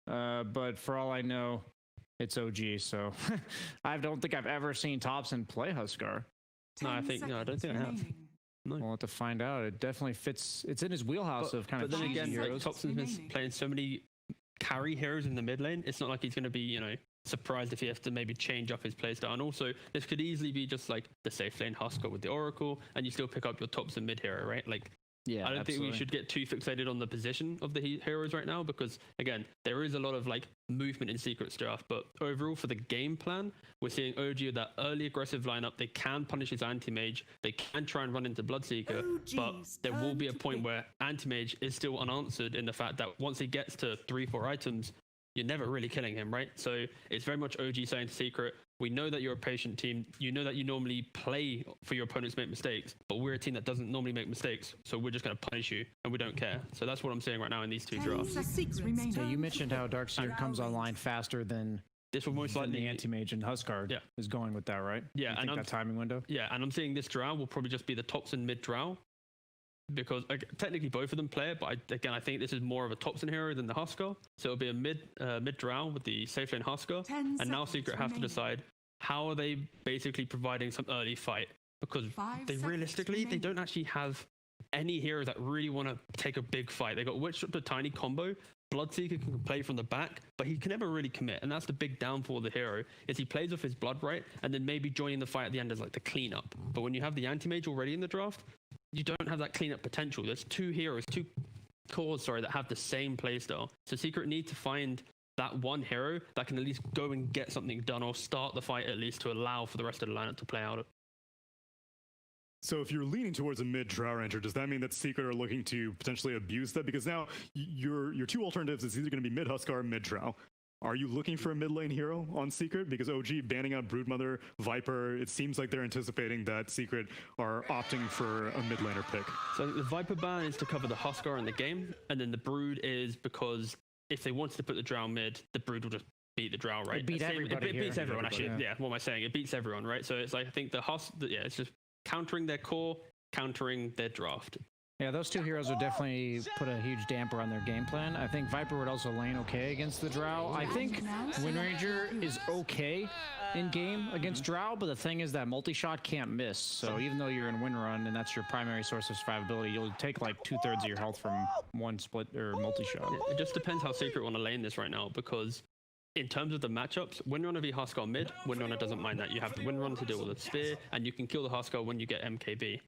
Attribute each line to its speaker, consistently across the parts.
Speaker 1: but for all I know, it's OG. So I don't think I've ever seen Thompson play Huskar.
Speaker 2: No, I don't think I have. No.
Speaker 1: We'll have to find out. It definitely fits. It's in his wheelhouse of kind of.
Speaker 2: But then again,
Speaker 1: heroes.
Speaker 2: Thompson's been playing so many carry heroes in the mid lane. It's not like he's going to be, surprised if he has to maybe change up his playstyle. And also, this could easily be just like the safe lane Huskar with the Oracle, and you still pick up your Thompson mid hero, right? Like,
Speaker 1: yeah,
Speaker 2: I don't think we should get too fixated on the position of the heroes right now, because again, there is a lot of like movement in Secret's draft. But overall, for the game plan, we're seeing OG with that early aggressive lineup. They can punish his anti-mage. They can try and run into Bloodseeker, but there will be a point where anti-mage is still unanswered in the fact that once he gets to 3-4 items, you're never really killing him, right? So it's very much OG saying to Secret, we know that you're a patient team. You know that you normally play for your opponents to make mistakes, but we're a team that doesn't normally make mistakes. So we're just going to punish you, and we don't care. So that's what I'm saying right now in these two drafts.
Speaker 1: Yeah, you mentioned how Darkseer comes online faster than
Speaker 2: this will most likely
Speaker 1: the anti-mage, and Huskar is going with that, right?
Speaker 2: Yeah,
Speaker 1: and that timing window.
Speaker 2: Yeah, and I'm seeing this drow will probably just be the Thompson mid drow, because technically both of them play it, but I think this is more of a Thompson hero than the Huskar. So it'll be a mid drow with the safe lane Huskar, and now Secret have to decide how are they basically providing some early fight, because they don't actually have any heroes that really want to take a big fight. They got Witch up to Tiny combo. Bloodseeker can play from the back, but he can never really commit, and that's the big downfall of the hero, is he plays off his blood right, and then maybe joining the fight at the end is like the cleanup. But when you have the anti-mage already in the draft, you don't have that cleanup potential. There's two cores that have the same playstyle. So Secret need to find that one hero that can at least go and get something done, or start the fight at least, to allow for the rest of the lineup to play out.
Speaker 3: So if you're leaning towards a mid Drow Ranger, does that mean that Secret are looking to potentially abuse that? Because now your two alternatives is either going to be mid Huskar or mid Drow. Are you looking for a mid lane hero on Secret? Because OG banning out Broodmother, Viper, it seems like they're anticipating that Secret are opting for a mid laner pick.
Speaker 2: So the Viper ban is to cover the Huskar in the game, and then the Brood is because if they wanted to put the Drow mid, the Brood will just beat the Drow, right?
Speaker 1: It beats everyone,
Speaker 2: actually. Yeah, what am I saying? It beats everyone, right? So it's like, I think it's just countering their core, countering their draft.
Speaker 1: Yeah, those two heroes would definitely put a huge damper on their game plan. I think Viper would also lane okay against the Drow. I think Windranger is okay in game against Drow, but the thing is that multi-shot can't miss. So even though you're in Windrun and that's your primary source of survivability, you'll take like 2/3 of your health from one split or multi-shot.
Speaker 2: It just depends how Secret want to lane this right now, because in terms of the matchups, Windrunner v Huskar mid, Windrunner doesn't mind that. You have the Windrunner to deal with the spear, and you can kill the Huskar when you get MKB.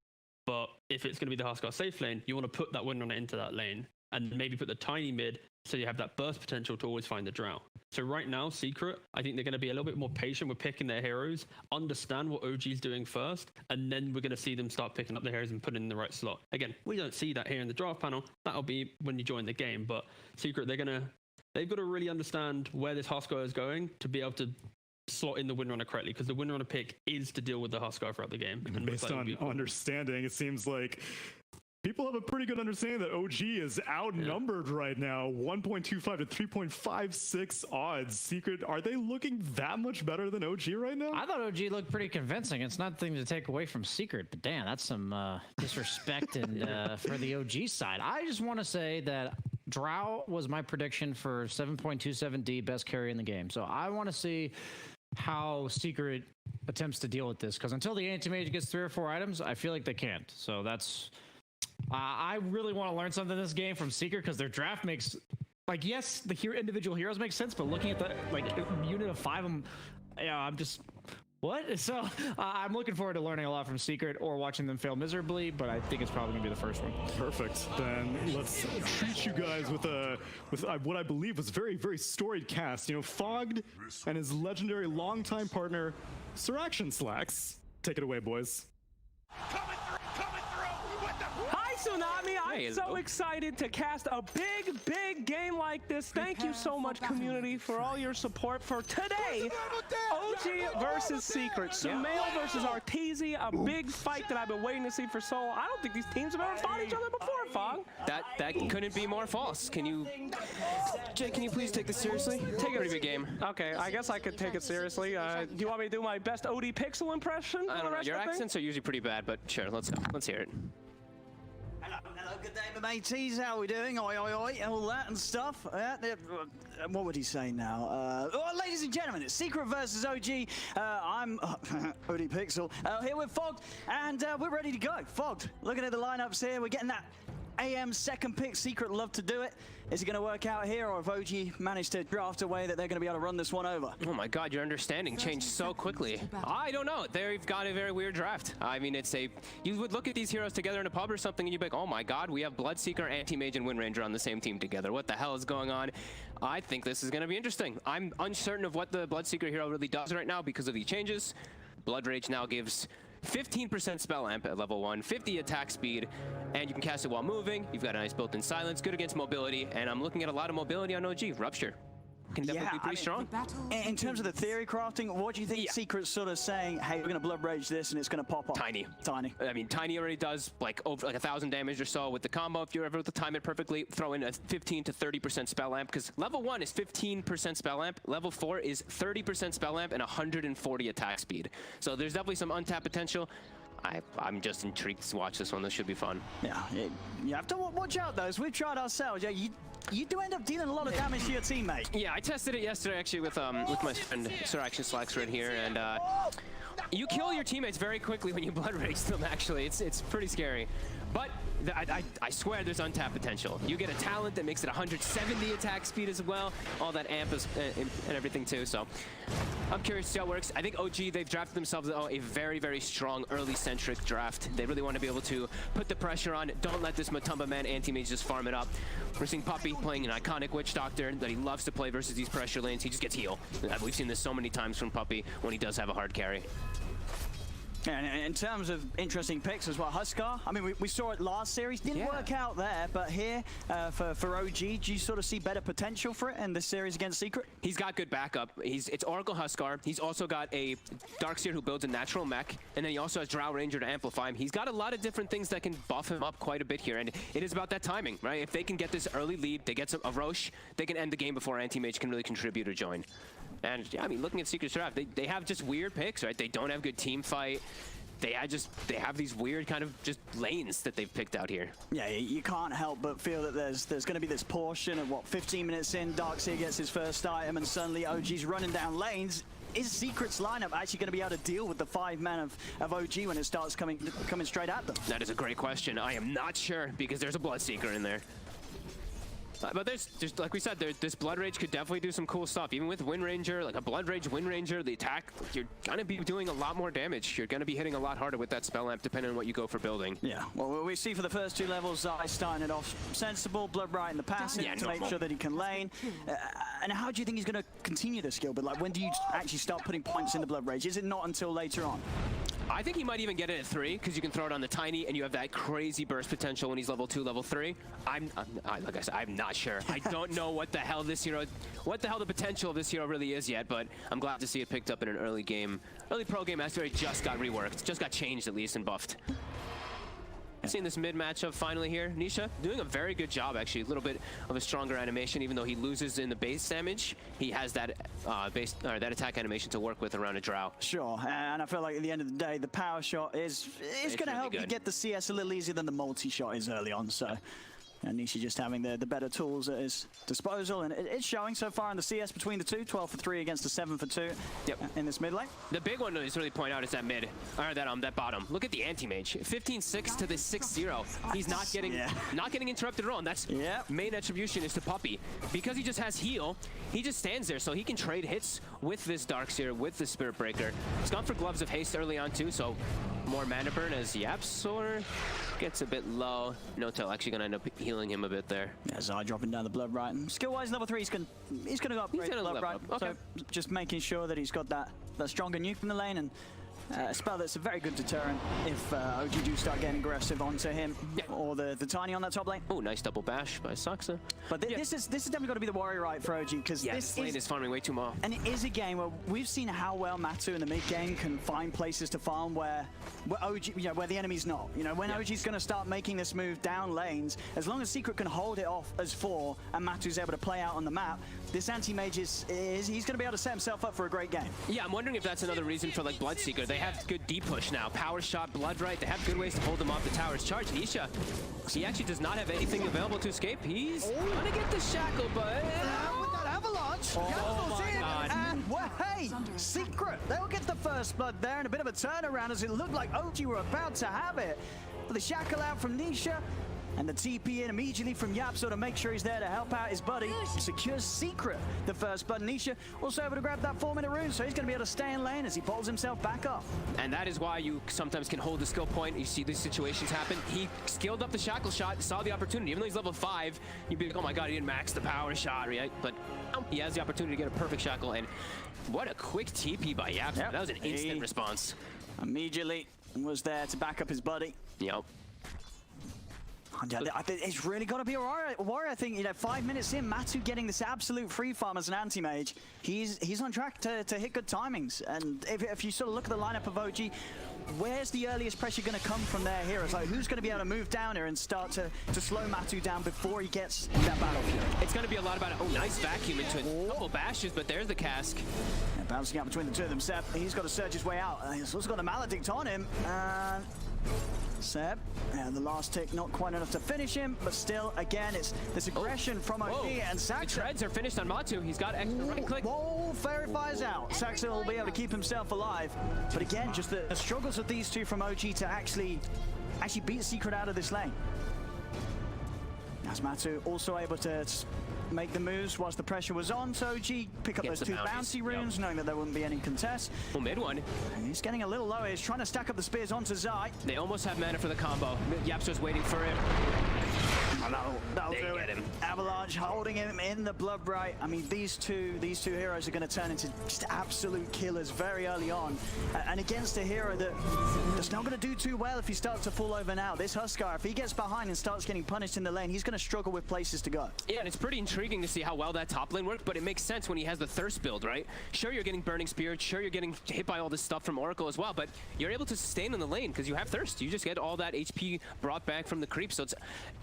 Speaker 2: But if it's going to be the Huskar safe lane, you want to put that Windrunner into that lane, and maybe put the Tiny mid, so you have that burst potential to always find the Drow. So right now, Secret, I think they're going to be a little bit more patient with picking their heroes, understand what OG's doing first, and then we're going to see them start picking up the heroes and putting in the right slot. Again, we don't see that here in the draft panel. That'll be when you join the game. But Secret, they've got to really understand where this Huskar is going to be able to slot in the Windrunner correctly, because the Windrunner pick is to deal with the Huskar throughout the game.
Speaker 3: And based on understanding, it seems like people have a pretty good understanding that OG is outnumbered right now. 1.25 to 3.56 odds. Secret, are they looking that much better than OG right now?
Speaker 1: I thought OG looked pretty convincing. It's nothing to take away from Secret, but damn, that's some disrespect for the OG side. I just want to say that Drow was my prediction for 7.27D, best carry in the game. So I want to see how Secret attempts to deal with this, because until the anti-mage gets 3 or 4 items, I feel like they can't. So that's... I really want to learn something in this game from Secret, because their draft makes... Like, yes, the individual heroes make sense, but looking at the unit of 5 of them, I'm just... What? So I'm looking forward to learning a lot from Secret, or watching them fail miserably, but I think it's probably going to be the first one.
Speaker 3: Perfect. Then let's treat you guys with what I believe was very, very storied cast. Fogged and his legendary longtime partner, Sir Action Slacks. Take it away, boys.
Speaker 4: Coming through with the... Hi, Tsunami. I'm so excited to cast a big game like this. Thank you so much, community, for all your support for today. OG versus Secret. Sumail versus Arteezy. A big fight that I've been waiting to see for so long. I don't think these teams have ever fought each other before, Fog.
Speaker 5: That couldn't be more false. Can you please take this seriously? Take it. Pretty big game.
Speaker 4: Okay, I guess I could take it seriously. Do you want me to do my best OD Pixel impression?
Speaker 5: I don't know. Your accents are usually pretty bad, but sure, let's go. Let's hear it.
Speaker 6: Hello, Good day, my mateys. How are we doing? Oi, oi, oi, all that and stuff. What would he say now? Ladies and gentlemen, it's Secret versus OG. I'm Odie Pixel here with Fogged, and we're ready to go. Fogged, looking at the lineups here, we're getting that AM second pick. Secret love to do it. Is it going to work out here, or if OG managed to draft a way that they're going to be able to run this one over?
Speaker 5: Oh my God, your understanding changed so quickly. I don't know. They've got a very weird draft. I mean, you would look at these heroes together in a pub or something, and you'd be like, oh my God, we have Bloodseeker, Anti-Mage, and Wind Ranger on the same team together. What the hell is going on? I think this is going to be interesting. I'm uncertain of what the Bloodseeker hero really does right now because of these changes. Blood Rage now gives 15% spell amp at level 1, 50 attack speed, and you can cast it while moving. You've got a nice built-in silence, good against mobility, and I'm looking at a lot of mobility on OG. Rupture can definitely be pretty strong.
Speaker 6: In terms of the theory crafting, what do you think Secret's sort of saying, hey, we're going to Blood Rage this and it's going to pop off?
Speaker 5: Tiny.
Speaker 6: Tiny.
Speaker 5: I mean, Tiny already does like over 1,000 damage or so with the combo. If you're able to time it perfectly, throw in a 15 to 30% spell amp, because level 1 is 15% spell amp, level 4 is 30% spell amp and 140 attack speed. So there's definitely some untapped potential. I'm just intrigued to watch this one. This should be fun.
Speaker 6: Yeah, you have to watch out though, as we've tried ourselves. Yeah, you do end up dealing a lot of damage to your teammate.
Speaker 5: Yeah, I tested it yesterday actually with my friend Sir Action Slacks right here, and you kill your teammates very quickly when you blood rage them. Actually, it's pretty scary. But I swear there's untapped potential. You get a talent that makes it 170 attack speed as well. All that amp is, and everything too. So I'm curious to see how it works. I think OG, they've drafted themselves a very, very strong early-centric draft. They really want to be able to put the pressure on. Don't let this Matumba man anti-mage just farm it up. We're seeing Puppey playing an iconic Witch Doctor that he loves to play versus these pressure lanes. He just gets heal. We've seen this so many times from Puppey when he does have a hard carry.
Speaker 6: And in terms of interesting picks as well, Huskar, I mean, we saw it last series, didn't work out there, but here for OG, do you sort of see better potential for it in this series against Secret?
Speaker 5: He's got good backup. It's Oracle Huskar. He's also got a Darkseer who builds a natural mech, and then he also has Drow Ranger to amplify him. He's got a lot of different things that can buff him up quite a bit here, and it is about that timing, right? If they can get this early lead, they get a Roche, they can end the game before Anti-Mage can really contribute or join. And yeah, I mean, looking at Secret's draft, they have just weird picks, right? They don't have good team fight. They have these weird kind of just lanes that they've picked out here.
Speaker 6: Yeah, you can't help but feel that there's going to be this portion of, 15 minutes in, Darkseer gets his first item, and suddenly OG's running down lanes. Is Secret's lineup actually going to be able to deal with the 5-man of OG when it starts coming straight at them?
Speaker 5: That is a great question. I am not sure, because there's a Bloodseeker in there. But there's just like we said, this Blood Rage could definitely do some cool stuff. Even with Wind Ranger, like a Blood Rage Wind Ranger, the attack, you're gonna be doing a lot more damage. You're gonna be hitting a lot harder with that spell amp, depending on what you go for building.
Speaker 6: Yeah, well, we see for the first 2 levels, Zai starting it off sensible, Blood Bright in the passive to make sure that he can lane. And how do you think he's gonna continue this skill? But like, when do you actually start putting points in the Blood Rage? Is it not until later on?
Speaker 5: I think he might even get it at 3, because you can throw it on the Tiny, and you have that crazy burst potential when he's level 2, level 3. Like I said, I'm not sure. I don't know what the hell the potential of this hero really is yet, but I'm glad to see it picked up in an early pro game after it just got reworked, just got changed at least and buffed. Seeing this mid matchup finally here. Nisha doing a very good job, actually. A little bit of a stronger animation, even though he loses in the base damage. He has that that attack animation to work with around a Drow.
Speaker 6: Sure, and I feel like at the end of the day, the power shot is going to help you get the CS a little easier than the multi-shot is early on, so... And Nisha just having the better tools at his disposal, and it's showing so far in the CS between the two, 12 for 3 against a 7 for 2 in this mid lane.
Speaker 5: The big one to really point out is that mid, or that bottom. Look at the anti-mage, 15-6 to the 6-0. He's not getting interrupted at all, and that's main attribution is to Puppey. Because he just has heal, he just stands there, so he can trade hits with this Darkseer, with the Spirit Breaker. He's gone for Gloves of Haste early on too, so more mana burn as Yapsor gets a bit low. Notel actually gonna end up healing him a bit there.
Speaker 6: Yeah, Zai dropping down the Blood Right. Skill-wise, level 3, he's gonna go upgrade Blood Right.
Speaker 5: Okay.
Speaker 6: So just making sure that he's got that stronger nuke from the lane, and a spell that's a very good deterrent if OG do start getting aggressive onto him or the Tiny on that top lane.
Speaker 5: Oh, nice double bash by Saxa.
Speaker 6: But this is definitely got to be the Warrior right for OG, because
Speaker 5: this lane is farming way too much.
Speaker 6: And it is a game where we've seen how well Matu in the mid game can find places to farm where OG, where the enemy's not. When OG's going to start making this move down lanes, as long as Secret can hold it off as 4 and Matu's able to play out on the map, this anti-mage he's going to be able to set himself up for a great game.
Speaker 5: Yeah, I'm wondering if that's another reason for like Bloodseeker. They they have good deep push now. Power shot, blood right. They have good ways to hold them off the tower's charge. Nisha, he actually does not have anything available to escape. He's gonna get the shackle, but
Speaker 6: with that avalanche, my God. And well, hey, Secret, they'll get the first blood there, and a bit of a turnaround as it looked like OG were about to have it. But the shackle out from Nisha, and the TP in immediately from Yapso to make sure he's there to help out his buddy. Secures Secret the first blood. Nisha also able to grab that 4-minute rune, so he's going to be able to stay in lane as he pulls himself back up.
Speaker 5: And that is why you sometimes can hold the skill point. You see these situations happen. He skilled up the shackle shot, saw the opportunity. Even though he's level 5, you'd be like, oh my God, he didn't max the power shot, right? But he has the opportunity to get a perfect shackle, and what a quick TP by Yapso. Yep. That was an instant response.
Speaker 6: Immediately was there to back up his buddy.
Speaker 5: Yep.
Speaker 6: I think it's really got to be a warrior. I think, you know, 5 minutes in, Matu getting this absolute free farm as an anti-mage. He's on track to hit good timings. And if you sort of look at the lineup of OG, where's the earliest pressure going to come from their heroes? Like, who's going to be able to move down here and start to slow Matu down before he gets that battlefield?
Speaker 5: It's going to be a lot about it. Oh, nice vacuum into a couple bashes, but there's the cask.
Speaker 6: Yeah, bouncing out between the two of them. Seb, he's got to surge his way out. He's also got a maledict on him. Seb, and the last tick not quite enough to finish him, but still, again, it's this aggression from OG and Saxa.
Speaker 5: The treads are finished on Matu. He's got extra right click.
Speaker 6: Whoa, Fairy Fire's out. Saxa will be able to keep himself alive. But again, just the struggles of these two from OG to actually beat Secret out of this lane. As Matu also able to make the moves whilst the pressure was on, so OG pick up those 2 bouncy runes, knowing that there wouldn't be any contest.
Speaker 5: Well, mid one.
Speaker 6: And he's getting a little low. He's trying to stack up the spears onto Zai.
Speaker 5: They almost have mana for the combo. Yapso's waiting for him.
Speaker 6: That'll do it. Avalanche holding him in the blood bright. I mean, these two heroes are going to turn into just absolute killers very early on. And against a hero that's not going to do too well if he starts to fall over now. This Huskar, if he gets behind and starts getting punished in the lane, he's going to struggle with places to go.
Speaker 5: Yeah, and it's pretty intriguing to see how well that top lane worked, but it makes sense when he has the thirst build, right? Sure, you're getting Burning Spirit, sure, you're getting hit by all this stuff from Oracle as well, but you're able to sustain in the lane because you have thirst. You just get all that HP brought back from the creep, so it's,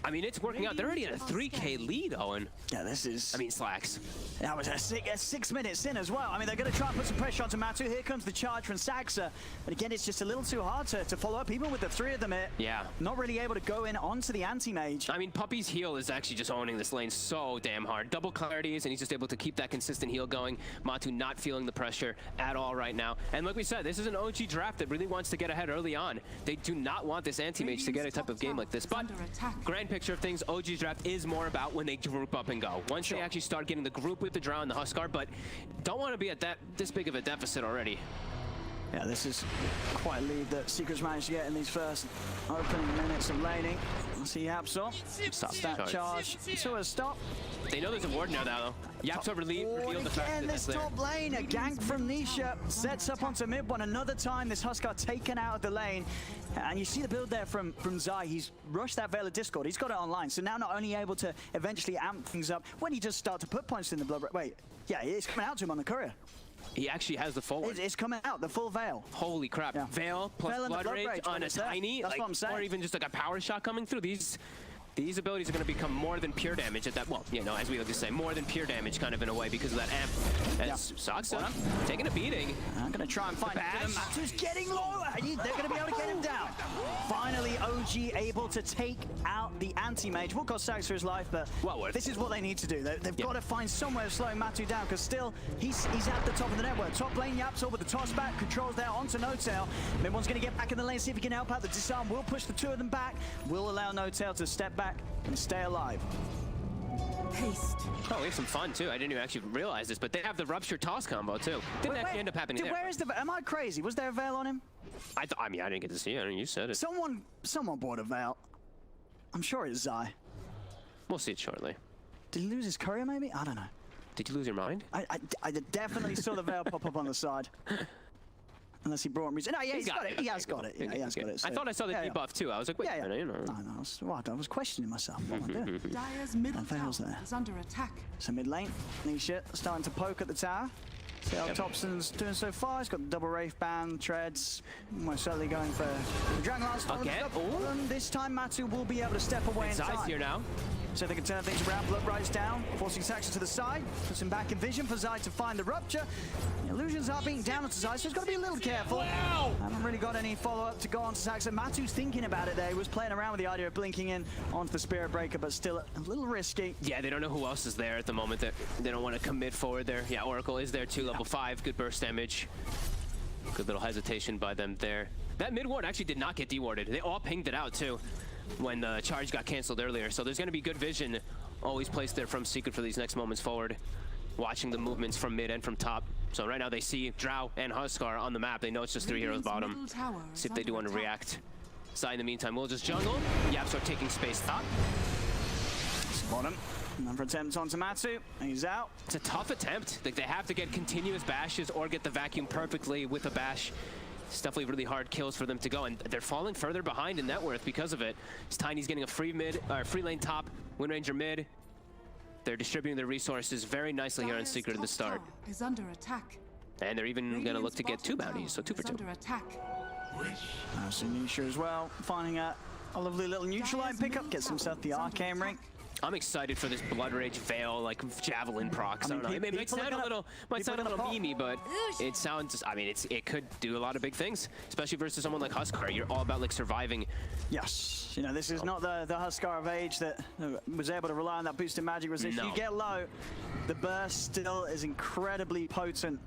Speaker 5: I mean, it's working out. They're already at a 3K lead, Owen.
Speaker 6: Yeah, this is...
Speaker 5: I mean, slacks.
Speaker 6: That was a 6 minutes in as well. I mean, they're going to try and put some pressure onto Matu. Here comes the charge from Saxa. But again, it's just a little too hard to follow up, even with the 3 of them here.
Speaker 5: Yeah.
Speaker 6: Not really able to go in onto the anti-mage.
Speaker 5: I mean, Puppy's heal is actually just owning this lane so damn hard. Double clarities, and he's just able to keep that consistent heal going. Matu not feeling the pressure at all right now. And like we said, this is an OG draft that really wants to get ahead early on. They do not want this anti-mage to get a type of game like this. But grand picture of things, OG draft is more about when they group up and go. Once they actually start getting the group with the Drow and the Huskar, but don't want to be at this big of a deficit already.
Speaker 6: Yeah, this is quite a lead that Secret's managed to get in these first opening minutes of laning. Let's see Yapso. Starts that charge to a stop.
Speaker 5: They know there's a ward now, though. Yapso revealed the fact that
Speaker 6: this top lane, a gank from Nisha sets up onto mid one. Another time, this Huskar taken out of the lane. And you see the build there from Zai. He's rushed that Veil of Discord. He's got it online. So now not only able to eventually amp things up when he just start to put points in the blood. Wait, yeah, it's coming out to him on the courier.
Speaker 5: He actually has the full one.
Speaker 6: It's coming out, the full Veil.
Speaker 5: Holy crap.
Speaker 6: Yeah.
Speaker 5: Veil plus
Speaker 6: Veil
Speaker 5: blood rage on a tiny,
Speaker 6: that's what I'm saying.
Speaker 5: Or even just like a power shot coming through. These abilities are going to become more than pure damage at that, well, you know, as we like to say, more than pure damage kind of in a way because of that amp. As Saxa taking a beating.
Speaker 6: I'm going to try and find him. Matu's getting low. They're going to be able to get him down. Finally, OG able to take out the anti-mage. Will cost Saxa his life, but this is what they need to do. They've got to find somewhere of slowing Matu down because still, he's at the top of the network. Top lane, Yapso with the toss back, controls there onto No-Tail. Mid-one's going to get back in the lane, see if he can help out. The disarm will push the 2 of them back, will allow No-Tail to step back and stay alive.
Speaker 7: Haste.
Speaker 5: Oh, we have some fun too. I didn't even actually realize this, but they have the rupture toss combo too. Didn't actually end up happening there.
Speaker 6: Where is the? Am I crazy? Was there a Veil on him?
Speaker 5: I mean, I didn't get to see it. I mean, you said it.
Speaker 6: Someone bought a Veil. I'm sure it's Zai.
Speaker 5: We'll see it shortly.
Speaker 6: Did he lose his courier? Maybe. I don't know.
Speaker 5: Did you lose your mind?
Speaker 6: I definitely saw the Veil pop up on the side. Unless he brought him. No, yeah, he's got it. He has got it. Yeah, he has got it. So.
Speaker 5: I thought I saw the debuff too. I was like, wait a minute, you know.
Speaker 6: No, I was questioning myself. What am I doing?
Speaker 7: Dire's middle tower is under attack.
Speaker 6: So mid lane, Nisha starting to poke at the tower. See how Thompson's doing so far. He's got the double Wraith Band, treads. Most certainly going for the Dragon Lance.
Speaker 5: Again?
Speaker 6: This time Matu will be able to step away in time.
Speaker 5: Zai's here now.
Speaker 6: So they can turn things around. Blood Rise down, forcing Saxon to the side. Puts him back in vision for Zai to find the rupture. The illusions are being down onto Zai, so he's got to be a little careful. Wow. Haven't really got any follow-up to go on to Saxon. Matu's thinking about it there. He was playing around with the idea of blinking in onto the Spirit Breaker, but still a little risky.
Speaker 5: Yeah, they don't know who else is there at the moment. They don't want to commit forward there. Yeah, Oracle is there too, level 5. Good burst damage. Good little hesitation by them there. That mid ward actually did not get dewarded. They all pinged it out too when the charge got canceled earlier. So there's going to be good vision always placed there from Secret for these next moments forward. Watching the movements from mid and from top. So right now they see Drow and Huskar on the map. They know it's just 3 heroes bottom. See if they do want to react. Sai in the meantime will just jungle. YapzOr taking space top.
Speaker 6: Bottom. Another attempt onto Matu. He's out.
Speaker 5: It's a tough attempt. Like, they have to get continuous bashes or get the vacuum perfectly with a bash. It's definitely really hard kills for them to go, and they're falling further behind in net worth because of it. Tiny's getting a free lane top, Wind Ranger mid. They're distributing their resources very nicely here on Secret at the start.
Speaker 7: Is under attack.
Speaker 5: And they're even going to look to get 2 bounties, so 2 for 2.
Speaker 7: Under attack.
Speaker 6: Nisha as well, finding a lovely little neutral line pickup, gets himself the Arcane Ring.
Speaker 5: I'm excited for this Blood Rage Veil, like Javelin procs. I don't know. It might sound a little memey, but it sounds. I mean, it could do a lot of big things, especially versus someone like Huskar. You're all about like surviving.
Speaker 6: Yes, you know, this is not the Huskar of age that was able to rely on that boosted magic resist.
Speaker 5: No.
Speaker 6: You get low, the burst still is incredibly potent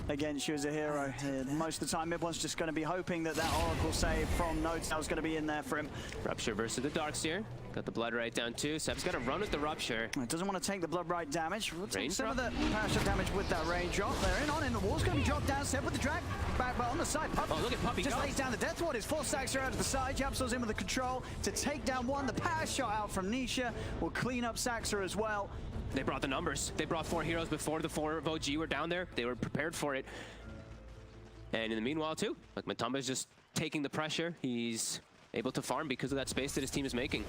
Speaker 6: against you as a hero. Most of the time, Mid1's just going to be hoping that Oracle save from Notel is going to be in there for him.
Speaker 5: Rupture versus the Darkseer. Got the Blood right down too. Seb's got to run with the Rupture.
Speaker 6: It doesn't want to take the Blood Right damage. We'll take some
Speaker 5: drop.
Speaker 6: of the power shot damage with that range drop. They're in the wall's going to be dropped down. Seb with the drag back, but on the side. Puppy
Speaker 5: look at Puppy
Speaker 6: just
Speaker 5: go.
Speaker 6: lays down the Death Ward. His 4 stacks are out to the side. YapzOr's in with the control to take down 1. The power shot out from Nisha will clean up Saxor as well.
Speaker 5: They brought the numbers. They brought 4 heroes before the 4 of OG were down there. They were prepared for it. And in the meanwhile too, like Matumba's just taking the pressure. He's able to farm because of that space that his team is making.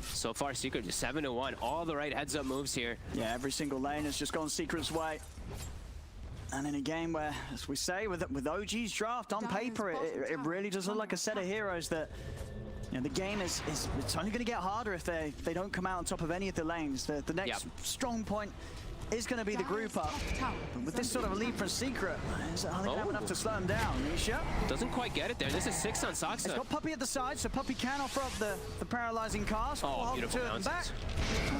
Speaker 5: So far, Secret just 7-1. All the right heads-up moves here.
Speaker 6: Yeah, every single lane has just gone Secret's way. And in a game where, as we say, with OG's draft on paper, it really does look like a set of heroes that, you know, the game is it's only going to get harder if they don't come out on top of any of the lanes. The next strong point is going to be the group up. But with this sort of a lead from Secret, are they going to have enough to slow him down? Nisha
Speaker 5: doesn't quite get it there. This is 6 on Saksa.
Speaker 6: He's got Puppy at the side, so Puppy can offer up the paralyzing cast.
Speaker 5: Oh, beautiful
Speaker 6: back.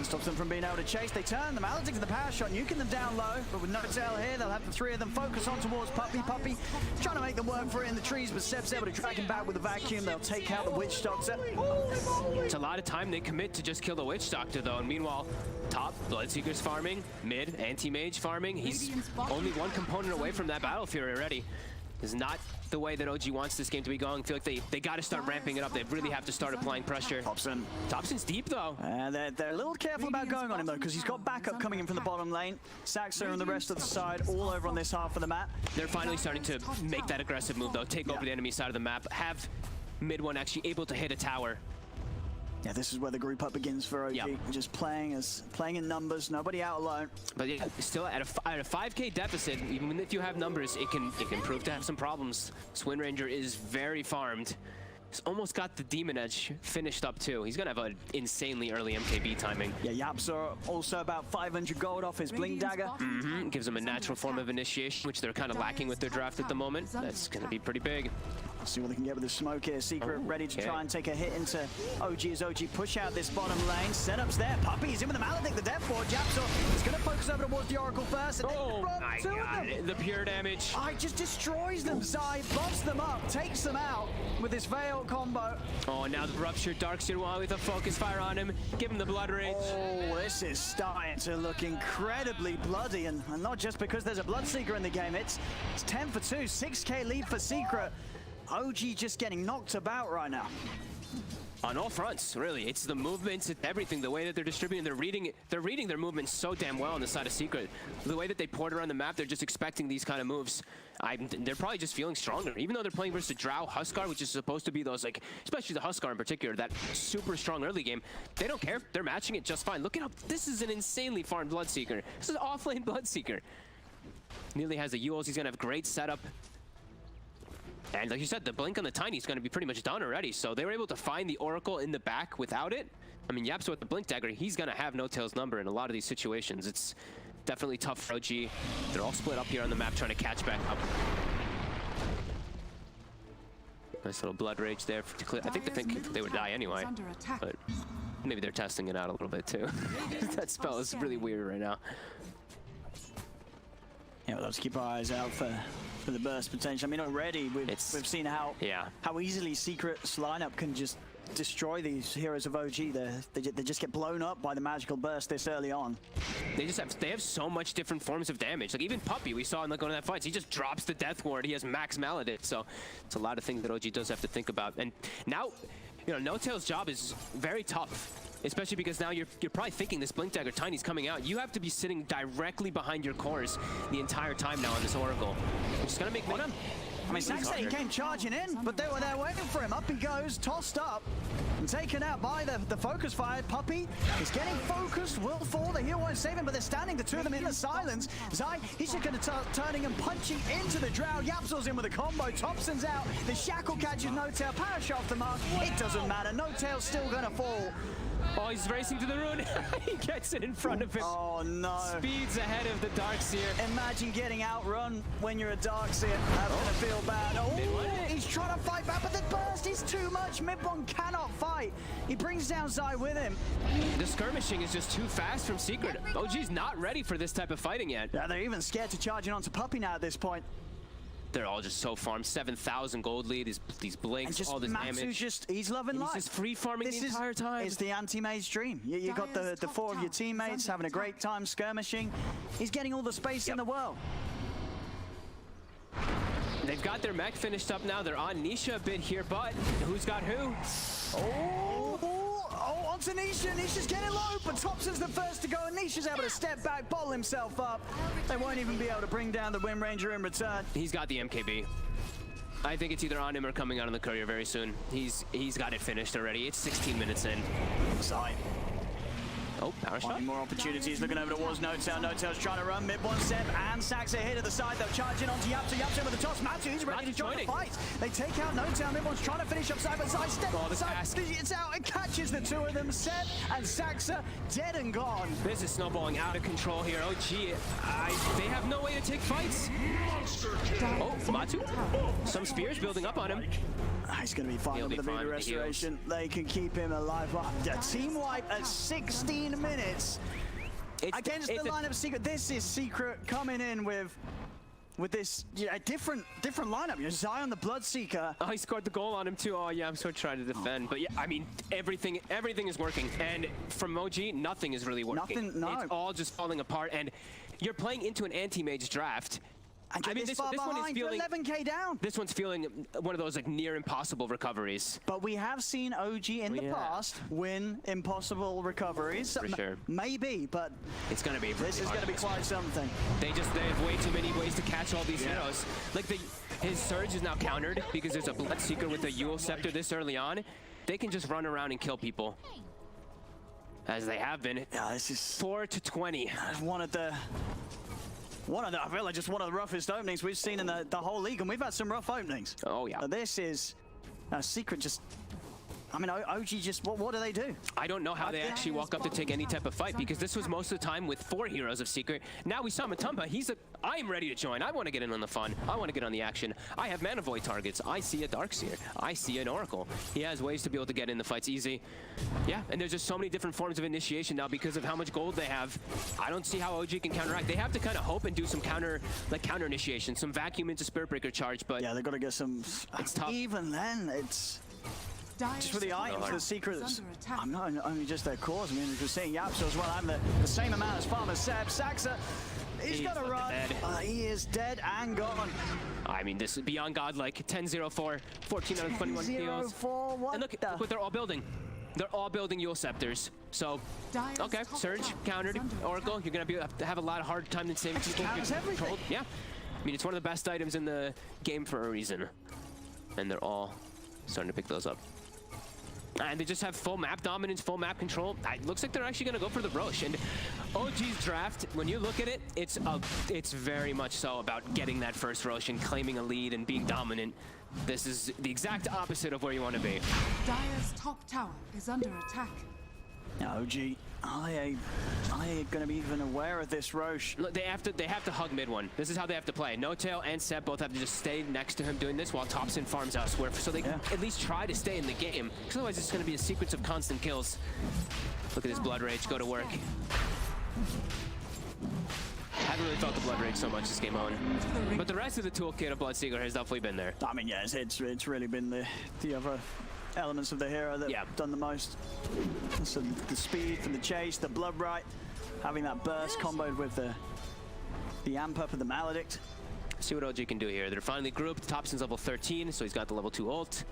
Speaker 6: Stops them from being able to chase. They turn the Maledict to the power shot, nuking them down low. But with no tail here, they'll have the 3 of them focus on towards Puppy. Puppy trying to make them work for it in the trees, but Seb's able to drag him back with the vacuum. They'll take out the Witch Doctor.
Speaker 5: It's a lot of time they commit to just kill the Witch Doctor, though. And meanwhile, top, Bloodseeker's farming. Mid, Anti-Mage farming. He's only 1 component away from that Battle Fury already. Is not the way that OG wants this game to be going. I feel like they got to start ramping it up. They really have to start applying pressure. Thompson's deep, though.
Speaker 6: They're a little careful about going on him, though, because he's got backup coming in from the bottom lane. Saxo and the rest of the side all over on this half of the map.
Speaker 5: They're finally starting to make that aggressive move, though. Take over the enemy side of the map. Have Mid1 actually able to hit a tower.
Speaker 6: Yeah, this is where the group up begins for OG. Just playing in numbers, nobody out alone.
Speaker 5: But yeah, still at a 5K deficit, even if you have numbers, it can prove to have some problems. Wind Ranger is very farmed. He's almost got the Demon Edge finished up too. He's gonna have an insanely early MKB timing.
Speaker 6: Yeah, YapzOr also about 500 gold off his Blink Dagger.
Speaker 5: Gives him a natural form of initiation, which they're kind of lacking with their draft at the moment. That's gonna be pretty big.
Speaker 6: Let's see what they can get with the smoke here. Secret ready to try and take a hit into OG as OG push out this bottom lane. Setups there. Puppy's in with the Maledict, the Death Ward. YapzOr is going to focus over towards the Oracle first. And
Speaker 5: my God, the pure damage.
Speaker 6: It just destroys them. Zai buffs them up, takes them out with this Veil combo.
Speaker 5: Oh, now the Rupture Darkseer with a focus fire on him. Give him the Blood Rage.
Speaker 6: Oh, this is starting to look incredibly bloody. And not just because there's a Bloodseeker in the game. It's 10 for 2, 6K lead for Secret. OG just getting knocked about right now.
Speaker 5: On all fronts, really. It's the movements, it's everything. The way that they're distributing, they're reading their movements so damn well on the side of Secret. The way that they poured around the map, they're just expecting these kind of moves. They're probably just feeling stronger. Even though they're playing versus Drow, Huskar, which is supposed to be those, like, especially the Huskar in particular, that super strong early game, they don't care. They're matching it just fine. Look at how, this is an insanely farmed Bloodseeker. This is an offlane Bloodseeker. Nearly has the Yules. He's gonna have great setup. And like you said, the blink on the Tiny is going to be pretty much done already. So they were able to find the Oracle in the back without it. I mean, Yapso with the Blink Dagger, he's going to have No-Tail's number in a lot of these situations. It's definitely tough for OG. They're all split up here on the map trying to catch back up. Nice little Blood Rage there to clear. I think they would die anyway, but maybe they're testing it out a little bit too. That spell is really weird right now.
Speaker 6: Yeah, we'll have to keep our eyes out for the burst potential. I mean, already we've seen how easily Secret's lineup can just destroy these heroes of OG. They just get blown up by the magical burst this early on.
Speaker 5: They have so much different forms of damage. Like even Puppey, we saw in like one of that fights, he just drops the Death Ward. He has max Maledict, so it's a lot of things that OG does have to think about. And now, you know, No-Tail's job is very tough. Especially because now you're probably thinking this Blink Dagger Tiny's coming out. You have to be sitting directly behind your cores the entire time now on this Oracle. Which is going to make one.
Speaker 6: I mean, Saxa, he came charging in, but they were there waiting for him. Up he goes, tossed up, and taken out by the focus fire. Puppey is getting focused, will fall. The hero won't save him, but they're standing, the two of them in the silence. Zai, he's just going to start turning and punching into the Drow. Yapso's in with a combo, Thompson's out. The Shackle catches No-Tail, Parachute off the mark. It doesn't matter, No-Tail's still going to fall.
Speaker 5: Oh, he's racing to the rune. He gets it in front of him.
Speaker 6: Oh, no.
Speaker 5: Speeds ahead of the Darkseer.
Speaker 6: Imagine getting outrun when you're a Darkseer. That's going to feel bad. Oh, he's trying to fight back, but the burst is too much. Midbon cannot fight. He brings down Zai with him.
Speaker 5: The skirmishing is just too fast from Secret. OG's not ready for this type of fighting yet.
Speaker 6: Yeah, they're even scared to charge in onto Puppey now at this point.
Speaker 5: They're all just so farmed. 7,000 gold lead, these blinks, all this damage.
Speaker 6: He's loving life.
Speaker 5: He's just free farming the entire time.
Speaker 6: It's the anti-mage dream. You got the four of your teammates having a great time skirmishing. He's getting all the space in the world.
Speaker 5: They've got their mech finished up now. They're on Nisha a bit here, but who's got who?
Speaker 6: Oh, onto Nisha. Nisha's getting low, but Thompson's the first to go, and Nisha's able to step back, bottle himself up. They won't even be able to bring down the Wind Ranger in return.
Speaker 5: He's got the MKB. I think it's either on him or coming out on the courier very soon. He's got it finished already. It's 16 minutes in.
Speaker 6: Side.
Speaker 5: Oh, power shot.
Speaker 6: Finding more opportunities, looking over towards No-Tail. No-Tail's trying to run. Mid one step, and Saxa hit at the side. They'll charge in onto Yapso. Yapso with the toss. Matu, he's ready to join the fight. They take out No-Tail. Mid one's trying to finish up side by side. Step it's out. It catches the two of them. Seb and Saxa dead and gone.
Speaker 5: This is snowballing out of control here. Oh, gee. They have no way to take fights. Oh, Matu. Some spears building up on him.
Speaker 6: He's going to be fine with the Vega Restoration. They can keep him alive. A team wipe at 16 minutes against the lineup Secret. This is Secret coming in with this different lineup. You know, Zai on the Bloodseeker.
Speaker 5: Oh, he scored the goal on him too. Oh yeah, I'm so trying to defend. But yeah, I mean, everything is working. And from OG, nothing is really working.
Speaker 6: Nothing, no.
Speaker 5: It's all just falling apart. And you're playing into an anti-mage draft.
Speaker 6: I mean, this one is feeling 11k down.
Speaker 5: This one's feeling one of those like near impossible recoveries.
Speaker 6: But we have seen OG in the past win impossible recoveries.
Speaker 5: For sure.
Speaker 6: Maybe, but
Speaker 5: it's gonna be.
Speaker 6: This is gonna be quite something.
Speaker 5: They have way too many ways to catch all these heroes. Like his surge is now countered because there's a Bloodseeker with a Yule Scepter this early on. They can just run around and kill people. As they have been.
Speaker 6: Yeah, this is
Speaker 5: 4 to 20.
Speaker 6: I feel like just one of the roughest openings we've seen in the whole league, and we've had some rough openings.
Speaker 5: Oh, yeah.
Speaker 6: This is Secret just... I mean, OG just... What do they do?
Speaker 5: I don't know how they actually walk up to take any type of fight, because this was most of the time with 4 heroes of Secret. Now we saw Matumba. I'm ready to join. I want to get in on the fun. I want to get on the action. I have Mana Void targets. I see a Darkseer. I see an Oracle. He has ways to be able to get in the fights easy. Yeah, and there's just so many different forms of initiation now because of how much gold they have. I don't see how OG can counteract. They have to kind of hope and do some counter initiation, some vacuum into Spirit Breaker charge, but...
Speaker 6: Yeah, they've got to get some...
Speaker 5: It's tough.
Speaker 6: Even then, it's... Just for the items, the secrets, I'm not only just their cores. I mean, we're seeing Yapso as well. I'm the same amount as Farmer Seb. Saxa, he's got to run. He is dead and gone.
Speaker 5: I mean, this is beyond godlike. 10-0-4, 14 out of 21 kills. And look what they're all building. They're all building Yule Scepters. So, okay, Surge countered. Oracle, you're going to have a lot of hard time in saving people. Controlled. Yeah. I mean, it's one of the best items in the game for a reason. And they're all starting to pick those up. And they just have full map dominance, full map control. It looks like they're actually going to go for the Roche. And OG's draft, when you look at it, it's very much so about getting that first Roche and claiming a lead and being dominant. This is the exact opposite of where you want to be.
Speaker 7: Dire's top tower is under attack.
Speaker 6: OG, are they going to be even aware of this, Roche?
Speaker 5: Look, they have to hug mid one. This is how they have to play. No Tail and Seb both have to just stay next to him doing this while Thompson farms elsewhere, so they can at least try to stay in the game. Because otherwise it's going to be a sequence of constant kills. Look at this Blood Rage go to work. Haven't really felt the Blood Rage so much this game on. But the rest of the toolkit of Bloodseeker has definitely been there.
Speaker 6: I mean, yeah, it's really been the other elements of the hero that have done the most. So the speed from the chase, the blood right, having that burst comboed with the amp up and the maledict.
Speaker 5: See what OG can do here. They're finally grouped. Thompson's level 13, so he's got the level 2 ult.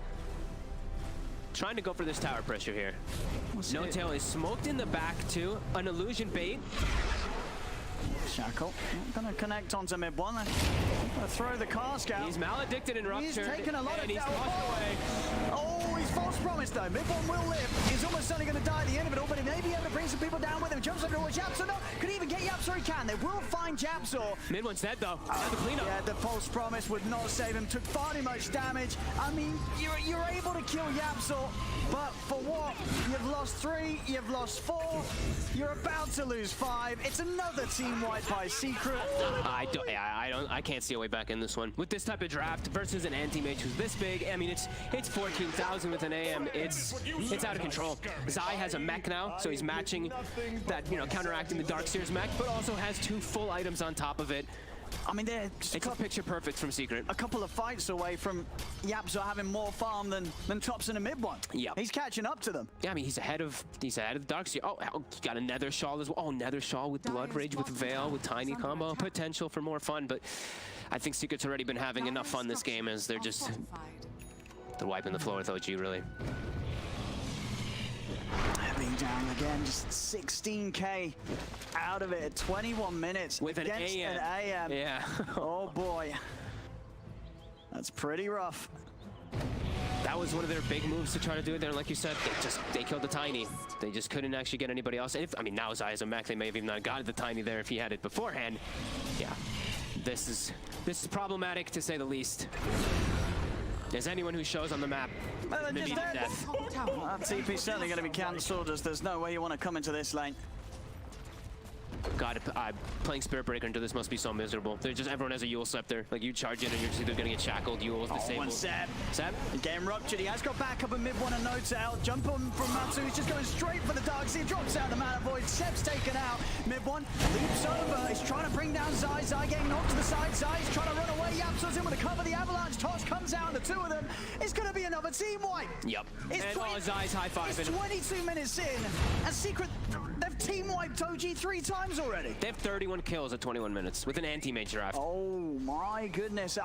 Speaker 5: Trying to go for this tower pressure here. No Tail is smoked in the back too. An illusion bait.
Speaker 6: Shackle, gonna connect onto mid one. Gonna throw the cask out.
Speaker 5: He's maledicted and ruptured.
Speaker 6: He's taken a lot of
Speaker 5: he's
Speaker 6: damage.
Speaker 5: away.
Speaker 6: Oh, he's false promise though. Mid one will live. He's almost certainly gonna die at the end of it all, but he may be able to bring some people down with him. Jumps over towards Yapsor. No, could even get Yapsor. He can. They will find Yapsor.
Speaker 5: Mid one's dead though. The cleanup.
Speaker 6: Yeah, the false promise would not save him. Took far too much damage. I mean, you're able to kill Yapsor, but for what? You've lost 3. You've lost 4. You're about to lose 5. It's another team wipe by Secret.
Speaker 5: I can't see a way back in this one. With this type of draft versus an anti-mage who's this big, I mean, it's 14,000 with an AM. It's out of control. Zai has a mech now, so he's matching that, counteracting the Darkseer's mech, but also has 2 full items on top of it.
Speaker 6: I mean,
Speaker 5: it's a picture perfect from Secret.
Speaker 6: A couple of fights away from Yapsor having more farm than Thompson and mid one.
Speaker 5: Yeah,
Speaker 6: he's catching up to them.
Speaker 5: Yeah, I mean, he's ahead of the Darkseer. Oh, he got a Nether Shawl as well. Oh, Nether Shawl with Blood Rage, with Veil, with Tiny combo. Potential for more fun, but I think Secret's already been having enough fun this game as they're wiping the floor with OG, really.
Speaker 6: Being down again, just 16k out of it at 21 minutes
Speaker 5: with an AM. Yeah.
Speaker 6: Oh boy, that's pretty rough.
Speaker 5: That was one of their big moves to try to do it there. Like you said, they killed the Tiny. They just couldn't actually get anybody else. Now Zai has a mech. They may have even not gotten the Tiny there if he had it beforehand. Yeah, this is problematic to say the least. There's anyone who shows on the map, immediate death.
Speaker 6: That TP's certainly going to be cancelled, as there's no way you want to come into this lane.
Speaker 5: God, playing Spirit Breaker into this must be so miserable. Everyone has a Yule Scepter. Like, you charge in and you're just either going to get shackled, Yule's disabled.
Speaker 6: And Seb.
Speaker 5: Seb?
Speaker 6: Game ruptured. He has got back up in mid one and no tail. Jump on from Matsu. He's just going straight for the Darkseer. Drops out the Mana Void. Seb's taken out. Mid one leaps over. He's trying to bring down Zai. Zai getting knocked to the side. Zai's trying to run away. Yapsor's in with the cover. The Avalanche toss comes out. The 2 of them. It's going to be another team wipe.
Speaker 5: Yep. Zai's high-fiving.
Speaker 6: It's 22 minutes in. And Secret, they've team wiped OG 3 times already.
Speaker 5: They have 31 kills at 21 minutes with an anti-mage draft.
Speaker 6: Oh my goodness.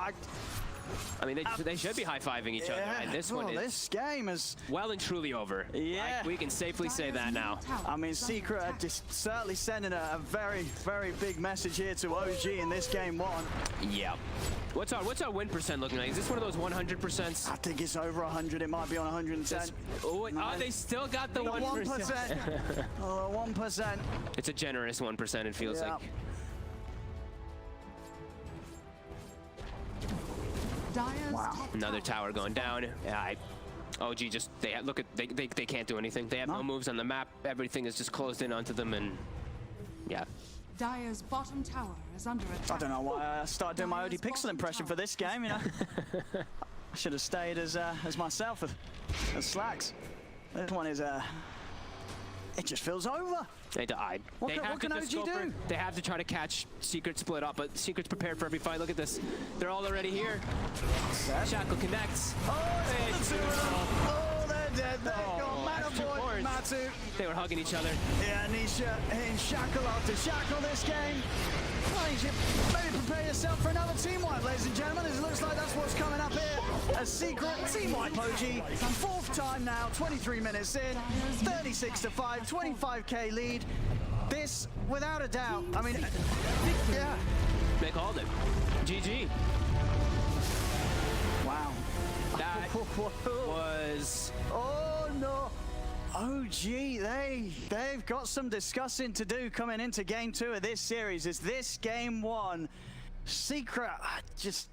Speaker 5: I mean, they should be high-fiving each other, and this one is...
Speaker 6: This game is...
Speaker 5: well and truly over.
Speaker 6: Yeah.
Speaker 5: We can safely say that now.
Speaker 6: I mean, Secret are just certainly sending a very, very big message here to OG in this game 1.
Speaker 5: Yeah. What's our win percent looking like? Is this one of those 100%?
Speaker 6: I think it's over 100. It might be on 110.
Speaker 5: They still got the 1%.
Speaker 6: 1%.
Speaker 5: It's a generous 1%, it feels like.
Speaker 6: Wow.
Speaker 5: Another tower going down. OG just they can't do anything. They have no moves on the map. Everything is just closed in onto them, and yeah.
Speaker 7: Dire's bottom tower is under attack.
Speaker 6: I don't know why I started doing my OD Pixel impression for this game. I should have stayed as myself as Slacks. This one is it just feels over.
Speaker 5: They died.
Speaker 6: What can OG do?
Speaker 5: They have to try to catch Secret split up, but Secret's prepared for every fight. Look at this. They're all already here. Shackle connects.
Speaker 6: They're dead. They got Mana Void, Matsu.
Speaker 5: They were hugging each other.
Speaker 6: Yeah, Nisha hitting Shackle after Shackle this game. Well, you should maybe prepare yourself for another team wipe, ladies and gentlemen. It looks like that's what's coming up here. A Secret team wipe OG. 4th time now, 23 minutes in. 36-5, 25k lead. This, without a doubt, I mean, yeah.
Speaker 5: They called it. GG.
Speaker 6: Wow.
Speaker 5: That was...
Speaker 6: Oh, no. OG, they've got some discussing to do coming into game 2 of this series. Is this game 1? Secret, just